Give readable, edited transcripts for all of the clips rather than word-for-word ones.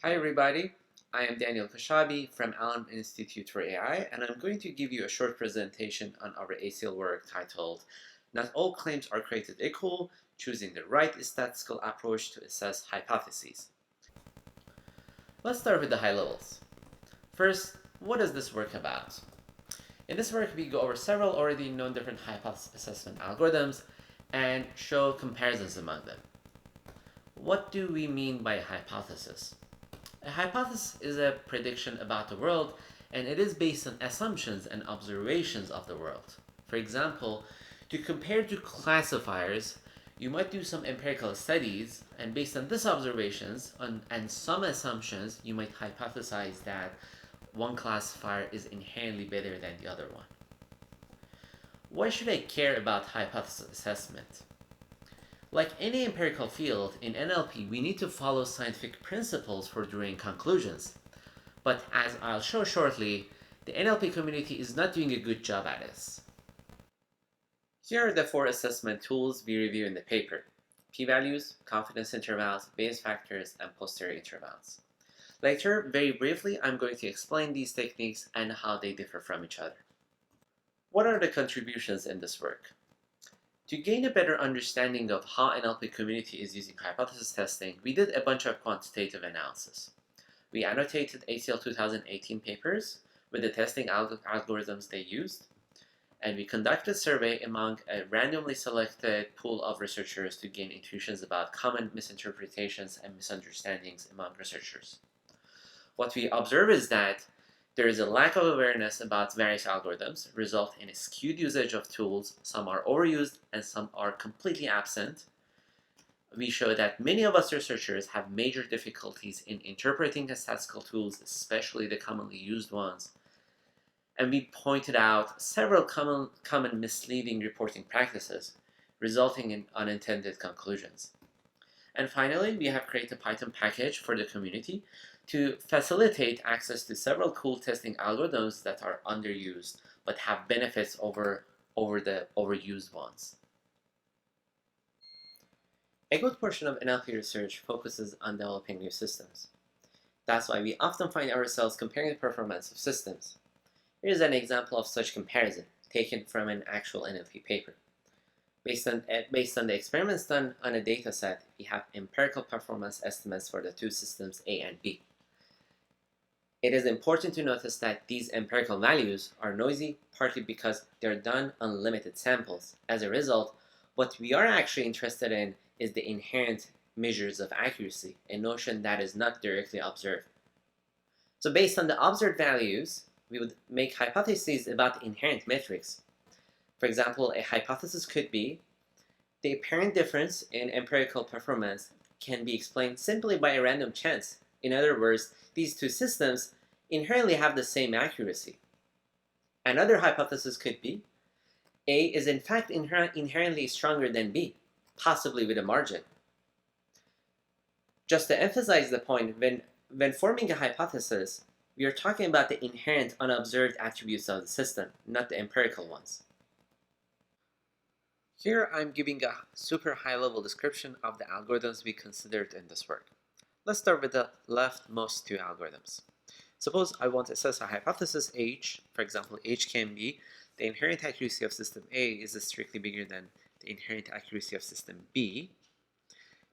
Hi everybody, I am Daniel Khashabi from Allen Institute for AI, and I'm going to give you a short presentation on our ACL work titled Not All Claims Are Created Equal, Choosing the Right Statistical Approach to Assess Hypotheses. Let's start with the high levels. First, what is this work about? In this work, we go over several already known different hypothesis assessment algorithms and show comparisons among them. What do we mean by a hypothesis? A hypothesis is a prediction about the world, and it is based on assumptions and observations of the world. For example, to compare to classifiers, you might do some empirical studies, and based on these observations and some assumptions, you might hypothesize that one classifier is inherently better than the other one. Why should I care about hypothesis assessment? Like any empirical field, in NLP, we need to follow scientific principles for drawing conclusions. But as I'll show shortly, the NLP community is not doing a good job at this. Here are the 4 assessment tools we review in the paper: p-values, confidence intervals, Bayes factors, and posterior intervals. Later, very briefly, I'm going to explain these techniques and how they differ from each other. What are the contributions in this work? To gain a better understanding of how NLP community is using hypothesis testing, we did a bunch of quantitative analysis. We annotated ACL 2018 papers with the testing algorithms they used, and we conducted a survey among a randomly selected pool of researchers to gain intuitions about common misinterpretations and misunderstandings among researchers. What we observe is that there is a lack of awareness about various algorithms, resulting in a skewed usage of tools. Some are overused and some are completely absent. We show that many of us researchers have major difficulties in interpreting the statistical tools, especially the commonly used ones. And we pointed out several common misleading reporting practices, resulting in unintended conclusions. And finally, we have created a Python package for the community to facilitate access to several cool testing algorithms that are underused but have benefits over the overused ones. A good portion of NLP research focuses on developing new systems. That's why we often find ourselves comparing the performance of systems. Here is an example of such comparison taken from an actual NLP paper. Based on the experiments done on a data set, we have empirical performance estimates for the two systems A and B. It is important to notice that these empirical values are noisy, partly because they're done on limited samples. As a result, what we are actually interested in is the inherent measures of accuracy, a notion that is not directly observed. So based on the observed values, we would make hypotheses about inherent metrics. For example, a hypothesis could be the apparent difference in empirical performance can be explained simply by a random chance. In other words, these two systems inherently have the same accuracy. Another hypothesis could be A is in fact inherently stronger than B, possibly with a margin. Just to emphasize the point, when forming a hypothesis, we are talking about the inherent unobserved attributes of the system, not the empirical ones. Here I'm giving a super high-level description of the algorithms we considered in this work. Let's start with the leftmost 2 algorithms. Suppose I want to assess a hypothesis H. For example, H can be the inherent accuracy of system A is strictly bigger than the inherent accuracy of system B.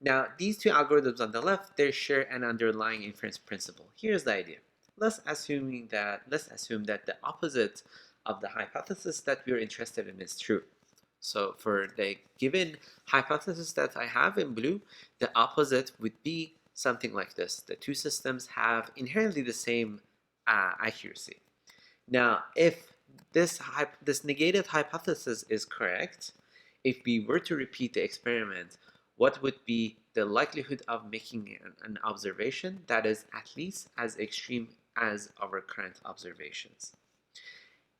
Now, these 2 algorithms on the left, they share an underlying inference principle. Here's the idea. Let's assume that the opposite of the hypothesis that we're interested in is true. So for the given hypothesis that I have in blue, the opposite would be something like this. The 2 systems have inherently the same accuracy. Now, if this negative hypothesis is correct, if we were to repeat the experiment, what would be the likelihood of making an observation that is at least as extreme as our current observations?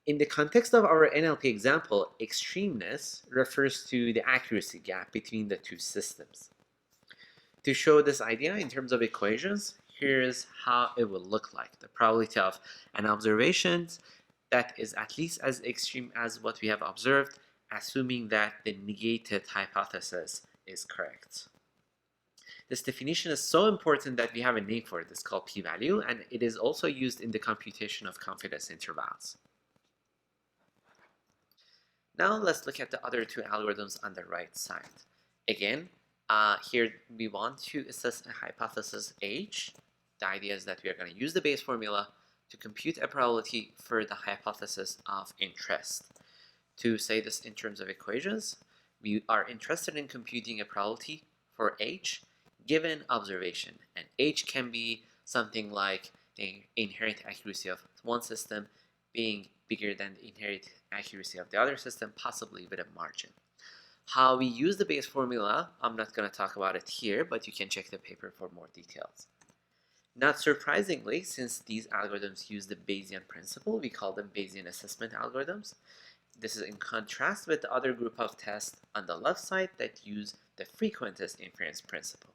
In the context of our NLP example, extremeness refers to the accuracy gap between the 2 systems. To show this idea in terms of equations, here's how it will look like. The probability of an observation that is at least as extreme as what we have observed, assuming that the negated hypothesis is correct. This definition is so important that we have a name for it. It's called p-value, and it is also used in the computation of confidence intervals. Now let's look at the other two algorithms on the right side. Again, here we want to assess a hypothesis H. The idea is that we are going to use the Bayes formula to compute a probability for the hypothesis of interest. To say this in terms of equations, we are interested in computing a probability for H given observation, and H can be something like the inherent accuracy of one system being bigger than the inherent accuracy of the other system, possibly with a margin. How we use the Bayes formula, I'm not going to talk about it here, but you can check the paper for more details. Not surprisingly, since these algorithms use the Bayesian principle, we call them Bayesian assessment algorithms. This is in contrast with the other group of tests on the left side that use the frequentist inference principle.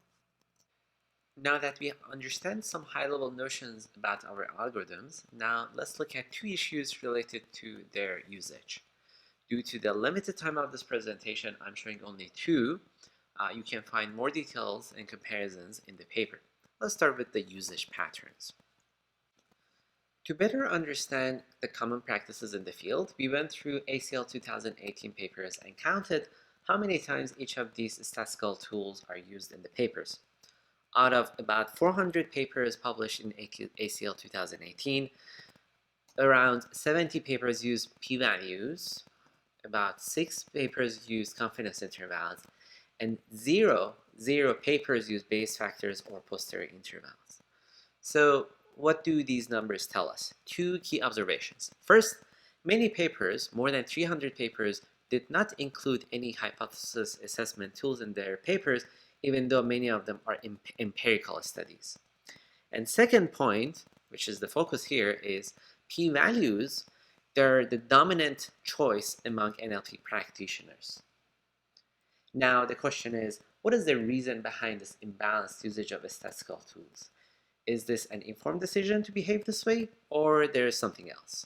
Now that we understand some high-level notions about our algorithms, now let's look at two issues related to their usage. Due to the limited time of this presentation, I'm showing only two. You can find more details and comparisons in the paper. Let's start with the usage patterns. To better understand the common practices in the field, we went through ACL 2018 papers and counted how many times each of these statistical tools are used in the papers. Out of about 400 papers published in ACL 2018, around 70 papers use p-values, about 6 papers use confidence intervals, and zero papers use Bayes factors or posterior intervals. So what do these numbers tell us? Two key observations. First, many papers, more than 300 papers, did not include any hypothesis assessment tools in their papers, even though many of them are empirical studies. And second point, which is the focus here, is p-values. They're the dominant choice among NLP practitioners. Now the question is, what is the reason behind this imbalanced usage of statistical tools? Is this an informed decision to behave this way, or there is something else?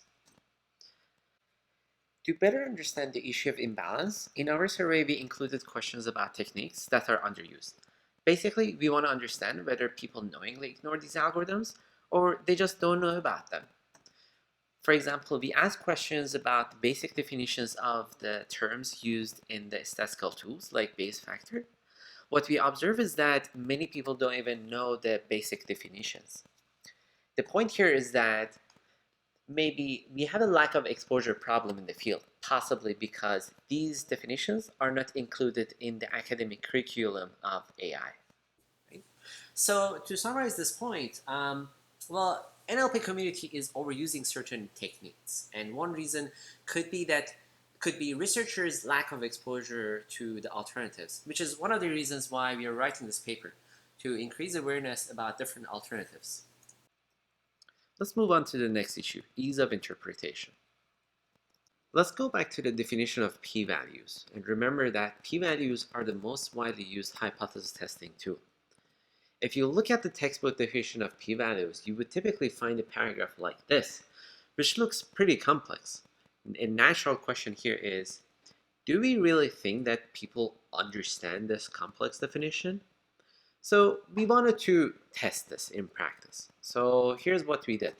To better understand the issue of imbalance, in our survey we included questions about techniques that are underused. Basically, we want to understand whether people knowingly ignore these algorithms or they just don't know about them. For example, we asked questions about the basic definitions of the terms used in the statistical tools, like Bayes factor. What we observe is that many people don't even know the basic definitions. The point here is that maybe we have a lack of exposure problem in the field, possibly because these definitions are not included in the academic curriculum of AI. Right? So to summarize this point, well, NLP community is overusing certain techniques, and one reason could be researchers' lack of exposure to the alternatives, which is one of the reasons why we are writing this paper, to increase awareness about different alternatives. Let's move on to the next issue, ease of interpretation. Let's go back to the definition of p-values, and remember that p-values are the most widely used hypothesis testing tool. If you look at the textbook definition of p-values, you would typically find a paragraph like this, which looks pretty complex. A natural question here is, do we really think that people understand this complex definition? So we wanted to test this in practice. So here's what we did.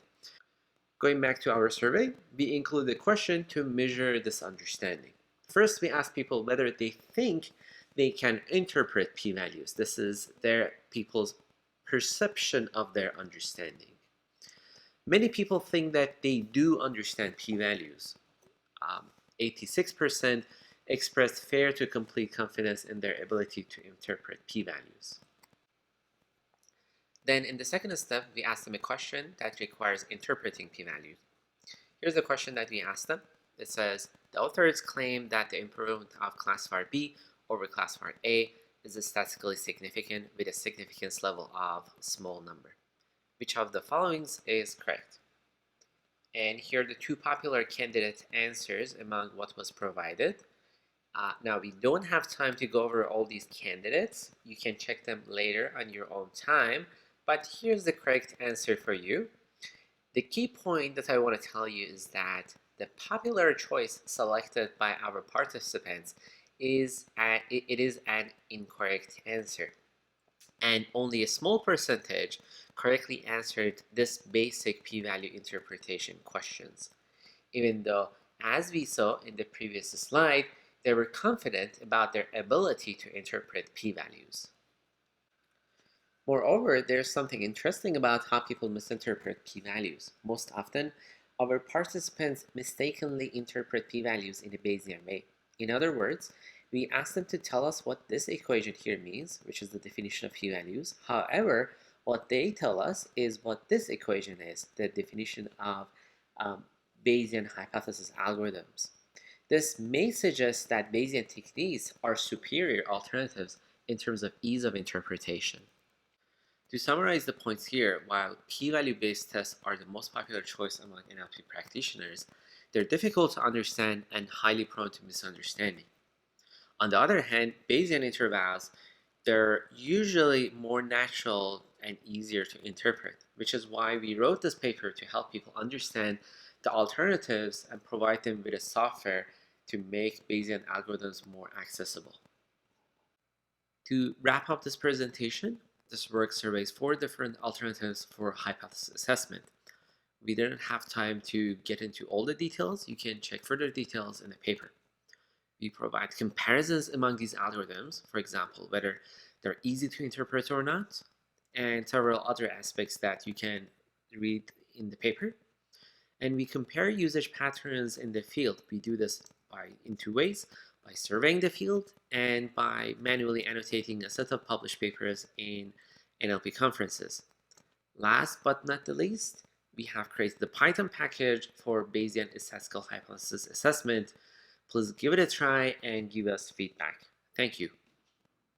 Going back to our survey, we included a question to measure this understanding. First, we asked people whether they think they can interpret p-values. This is people's perception of their understanding. Many people think that they do understand p-values. 86% expressed fair to complete confidence in their ability to interpret p-values. Then in the second step, we asked them a question that requires interpreting p-values. Here's the question that we asked them. It says, the authors claim that the improvement of classifier B over classifier A is statistically significant with a significance level of small number. Which of the following is correct? And here are the two popular candidate answers among what was provided. Now, we don't have time to go over all these candidates. You can check them later on your own time. But here's the correct answer for you. The key point that I want to tell you is that the popular choice selected by our participants is an incorrect answer. and only a small percentage correctly answered this basic p-value interpretation questions, even though, as we saw in the previous slide, they were confident about their ability to interpret p-values. Moreover, there's something interesting about how people misinterpret p-values. Most often, our participants mistakenly interpret p-values in a Bayesian way. In other words, we ask them to tell us what this equation here means, which is the definition of p-values. However, what they tell us is what this equation is, the definition of Bayesian hypothesis algorithms. This may suggest that Bayesian techniques are superior alternatives in terms of ease of interpretation. To summarize the points here, while p-value based tests are the most popular choice among NLP practitioners, they're difficult to understand and highly prone to misunderstanding. On the other hand, Bayesian intervals, they're usually more natural and easier to interpret, which is why we wrote this paper to help people understand the alternatives and provide them with a software to make Bayesian algorithms more accessible. To wrap up this presentation, this work surveys 4 different alternatives for hypothesis assessment. We didn't have time to get into all the details. You can check further details in the paper. We provide comparisons among these algorithms, for example, whether they're easy to interpret or not, and several other aspects that you can read in the paper. And we compare usage patterns in the field. We do this in 2 ways: by surveying the field and by manually annotating a set of published papers in NLP conferences. Last but not the least, we have created the Python package for Bayesian statistical hypothesis assessment. Please give it a try and give us feedback. Thank you.